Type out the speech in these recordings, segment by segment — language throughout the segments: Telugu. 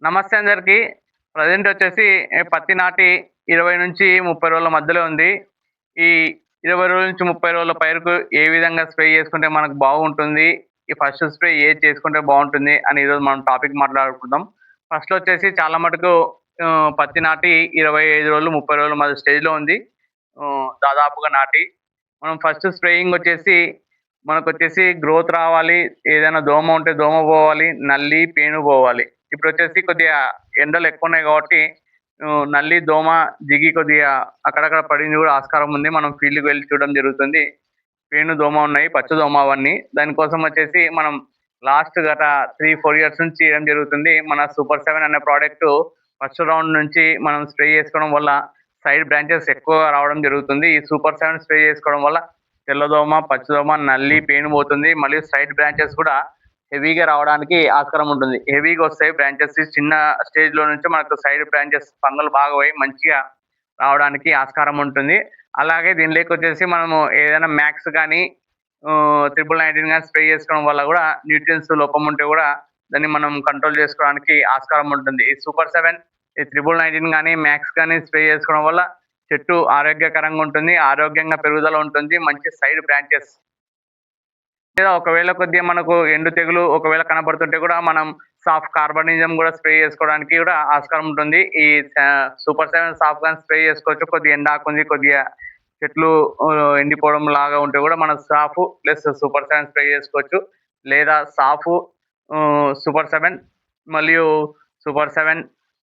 నమస్తే అందరికి. ప్రెజెంట్ వచ్చేసి పత్తి నాటి 20-30 రోజుల మధ్యలో ఉంది. ఈ 20 రోజుల నుంచి 30 రోజుల పైరుకు ఏ విధంగా స్ప్రే చేసుకుంటే మనకు బాగుంటుంది? ఈ ఫస్ట్ స్ప్రే ఏది చేసుకుంటే బాగుంటుంది అని ఈరోజు మనం టాపిక్ మాట్లాడుకుందాం. ఫస్ట్‌లో వచ్చేసి చాలా మటుకు పత్తి నాటి 25 రోజులు, 30 రోజుల మధ్య స్టేజ్‌లో ఉంది. దాదాపుగా నాటి. మనం ఫస్ట్ స్ప్రేయింగ్ వచ్చేసి మనకొచ్చేసి గ్రోత్ రావాలి. ఏదైనా దోమ ఉంటే దోమ పోవాలి. నల్లి, పేను పోవాలి. ఇప్పుడొచ్చేసి కొద్దిగా ఎండలు ఎక్కువున్నాయి కాబట్టి నల్లి, దోమ, జిగి కొద్దిగా అక్కడక్కడ పడింది కూడా ఆస్కారం ఉంది. మనం ఫీల్డ్‌కి వెళ్లి చూడడం జరుగుతుంది. పేను, దోమ ఉన్నాయి. పచ్చ దోమ అవన్నీ. దానికోసం వచ్చేసి మనం లాస్ట్ గత 3, 4 ఇయర్స్ నుంచి చేయడం జరుగుతుంది. మన సూపర్ 7 అనే ప్రోడక్ట్ ఫస్ట్ రౌండ్ నుంచి మనం స్ప్రే చేసుకోవడం వల్ల సైడ్ బ్రాంచెస్ ఎక్కువగా రావడం జరుగుతుంది. ఈ సూపర్ 7 స్ప్రే చేసుకోవడం వల్ల తెల్లదోమ, పచ్చదోమ, నల్లి, పేను పోతుంది. మళ్ళీ సైడ్ బ్రాంచెస్ కూడా హెవీగా రావడానికి ఆస్కారం ఉంటుంది. హెవీగా వస్తాయి బ్రాంచెస్. చిన్న స్టేజ్‌లో నుంచి మనకు సైడ్ బ్రాంచెస్ ఫంగల్ బాగా పోయి మంచిగా రావడానికి ఆస్కారం ఉంటుంది. అలాగే దీనిలోకొచ్చేసి మనము ఏదైనా మ్యాక్స్ గానీ 1919 గానీ స్ప్రే చేసుకోవడం వల్ల కూడా న్యూట్రియన్స్ లోపం ఉంటే కూడా దాన్ని మనం కంట్రోల్ చేసుకోవడానికి ఆస్కారం ఉంటుంది. ఈ సూపర్ 7, ఈ 1919 గానీ, మ్యాక్స్ గానీ స్ప్రే చేసుకోవడం వల్ల చెట్టు ఆరోగ్యకరంగా ఉంటుంది. ఆరోగ్యంగా పెరుగుదల ఉంటుంది. మంచి సైడ్ బ్రాంచెస్ లేదా ఒకవేళ కొద్దిగా మనకు ఎండు తెగులు ఒకవేళ కనపడుతుంటే కూడా మనం సాఫ్ట్ కార్బనిజం కూడా స్ప్రే చేసుకోవడానికి కూడా ఆస్కారం ఉంటుంది. ఈ సూపర్ 7 సాఫ్ట్ గాని స్ప్రే చేసుకోవచ్చు. కొద్దిగా ఎండాకుంది, కొద్దిగా చెట్లు ఎండిపోవడం లాగా ఉంటే కూడా మనం సాఫ్ ప్లస్ సూపర్ 7 స్ప్రే చేసుకోవచ్చు. లేదా సాఫ్, సూపర్ 7 మరియు సూపర్ 7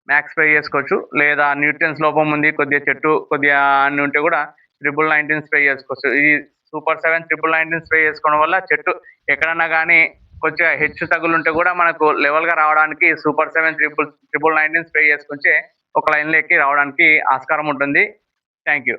మ్యాక్స్ స్ప్రే చేసుకోవచ్చు. లేదా న్యూట్రియన్స్ లోపం ఉంది, కొద్దిగా చెట్టు కొద్దిగా అన్ని ఉంటే కూడా 1919 స్ప్రే చేసుకోవచ్చు. ఈ సూపర్ 7 1919 స్ప్రే చేసుకోవడం వల్ల చెట్టు ఎక్కడన్నా గానీ కొంచెం హెచ్చు తగులుంటే కూడా మనకు లెవెల్‌గా రావడానికి సూపర్ 7 1919 స్ప్రే చేసుకుంటే ఒక లైన్‌లోకి రావడానికి ఆస్కారం ఉంటుంది. Thank you.